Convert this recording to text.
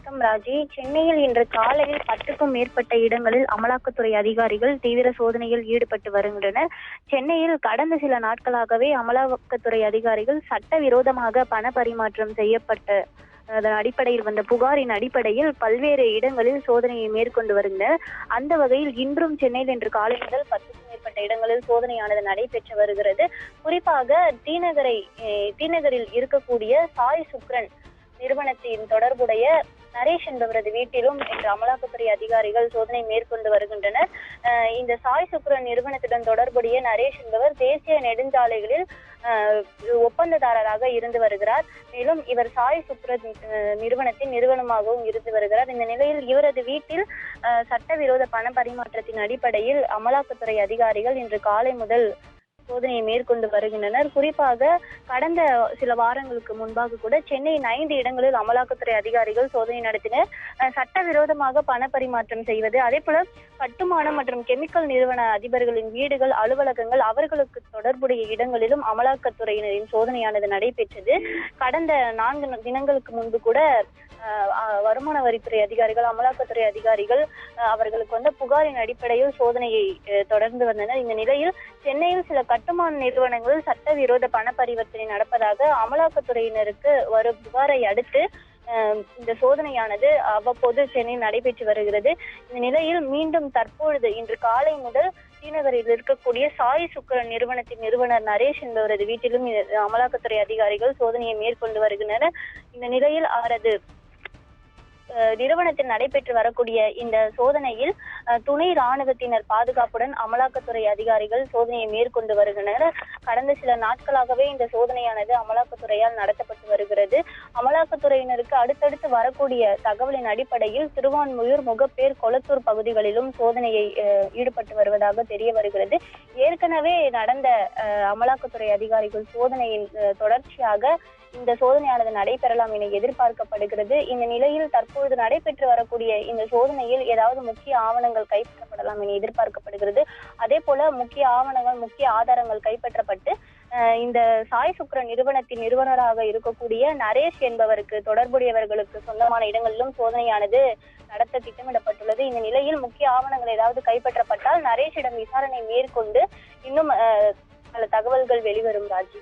வணக்கம் ராஜி. சென்னையில் இன்று காலையில் 10க்கும் மேற்பட்ட இடங்களில் அமலாக்கத்துறை அதிகாரிகள் தீவிர சோதனையில் ஈடுபட்டு வருகின்றனர். சென்னையில் கடந்த சில நாட்களாகவே அமலாக்கத்துறை அதிகாரிகள் சட்டவிரோதமாக பண பரிமாற்றம் செய்யப்பட்ட அதன் அடிப்படையில் வந்த புகாரின் அடிப்படையில் பல்வேறு இடங்களில் சோதனையை மேற்கொண்டு வருகின்றனர். அந்த வகையில் இன்றும் சென்னையில் இன்று காலை முதல் 10க்கும் மேற்பட்ட இடங்களில் சோதனையானது நடைபெற்று வருகிறது. குறிப்பாக தீநகரில் இருக்கக்கூடிய சாய் சுக்ரன் நிறுவனத்தின் தொடர்புடைய நரேஷ் என்பவரது வீட்டிலும் இன்று அமலாக்கத்துறை அதிகாரிகள் சோதனை மேற்கொண்டு வருகின்றனர். இந்த சாய் சுக்ரன் நிறுவனத்துடன் தொடர்புடைய நரேஷ் என்பவர் தேசிய நெடுஞ்சாலைகளில் ஒப்பந்ததாரராக இருந்து வருகிறார். மேலும் இவர் சாய் சுக்ரன் நிறுவனத்தின் நிறுவனமாகவும் இருந்து வருகிறார். இந்த நிலையில் இவரது வீட்டில் சட்டவிரோத பண பரிமாற்றத்தின் அடிப்படையில் அமலாக்கத்துறை அதிகாரிகள் இன்று காலை முதல் சோதனையை மேற்கொண்டு வருகின்றனர். குறிப்பாக கடந்த சில வாரங்களுக்கு முன்பாக கூட சென்னையின் 5 இடங்களில் அமலாக்கத்துறை அதிகாரிகள் சோதனை நடத்தினர். சட்டவிரோதமாக பண பரிமாற்றம் செய்வது, அதே போல கட்டுமானம் மற்றும் கெமிக்கல் நிறுவன அதிபர்களின் வீடுகள், அலுவலகங்கள், அவர்களுக்கு தொடர்புடைய இடங்களிலும் அமலாக்கத்துறையினரின் சோதனையானது நடைபெற்றது. கடந்த 4 தினங்களுக்கு முன்பு கூட வருமான வரித்துறை அதிகாரிகள், அமலாக்கத்துறை அதிகாரிகள் அவர்களுக்கு வந்த புகாரின் அடிப்படையில் சோதனையை தொடர்ந்து வந்தனர். இந்த நிலையில் சென்னையில் சில கட்டுமான நிறுவனங்களில் சட்டவிரோத பண பரிவர்த்தனை நடப்பதாக அமலாக்கத்துறையினருக்கு வரும் புகாரை அடுத்து இந்த சோதனையானது அவ்வப்போது சென்னையில் நடைபெற்று வருகிறது. இந்த நிலையில் மீண்டும் தற்பொழுது இன்று காலை முதல் ஸ்ரீநகரில் இருக்கக்கூடிய சாய் சுக்ரன் நிறுவனத்தின் நிறுவனர் நரேஷ் என்பவரது வீட்டிலும் அமலாக்கத்துறை அதிகாரிகள் சோதனையை மேற்கொண்டு வருகின்றனர். இந்த நிலையில் அவரது நிறுவனத்தில் நடைபெற்று வரக்கூடிய இந்த சோதனையில் துணை ராணுவத்தினர் பாதுகாப்புடன் அமலாக்கத்துறை அதிகாரிகள் சோதனையை மேற்கொண்டு வருகின்றனர். கடந்த சில நாட்களாகவே இந்த சோதனையானது அமலாக்கத்துறையால் நடத்தப்பட்டு வருகிறது. அமலாக்கத்துறையினருக்கு அடுத்தடுத்து வரக்கூடிய தகவலின் அடிப்படையில் திருவான்மியூர், முகப்பேர், கொளத்தூர் பகுதிகளிலும் சோதனையை ஈடுபட்டு வருவதாக தெரிய வருகிறது. ஏற்கனவே நடந்த அமலாக்கத்துறை அதிகாரிகள் சோதனையின் தொடர்ச்சியாக இந்த சோதனையானது நடைபெறலாம் என எதிர்பார்க்கப்படுகிறது. இந்த நிலையில் தற்பொழுது நடைபெற்று வரக்கூடிய இந்த சோதனையில் ஏதாவது முக்கிய ஆவணங்கள் கைப்பற்றப்படலாம் என எதிர்பார்க்கப்படுகிறது. அதே போல முக்கிய ஆவணங்கள், முக்கிய ஆதாரங்கள் கைப்பற்றப்பட்டு இந்த சாய் சுக்ரன் நிறுவனத்தின் நிறுவனராக இருக்கக்கூடிய நரேஷ் என்பவருக்கு தொடர்புடையவர்களுக்கு சொந்தமான இடங்களிலும் சோதனையானது நடத்த திட்டமிடப்பட்டுள்ளது. இந்த நிலையில் முக்கிய ஆவணங்கள் ஏதாவது கைப்பற்றப்பட்டால் நரேஷிடம் விசாரணை மேற்கொண்டு இன்னும் பல தகவல்கள் வெளிவரும் ராஜி.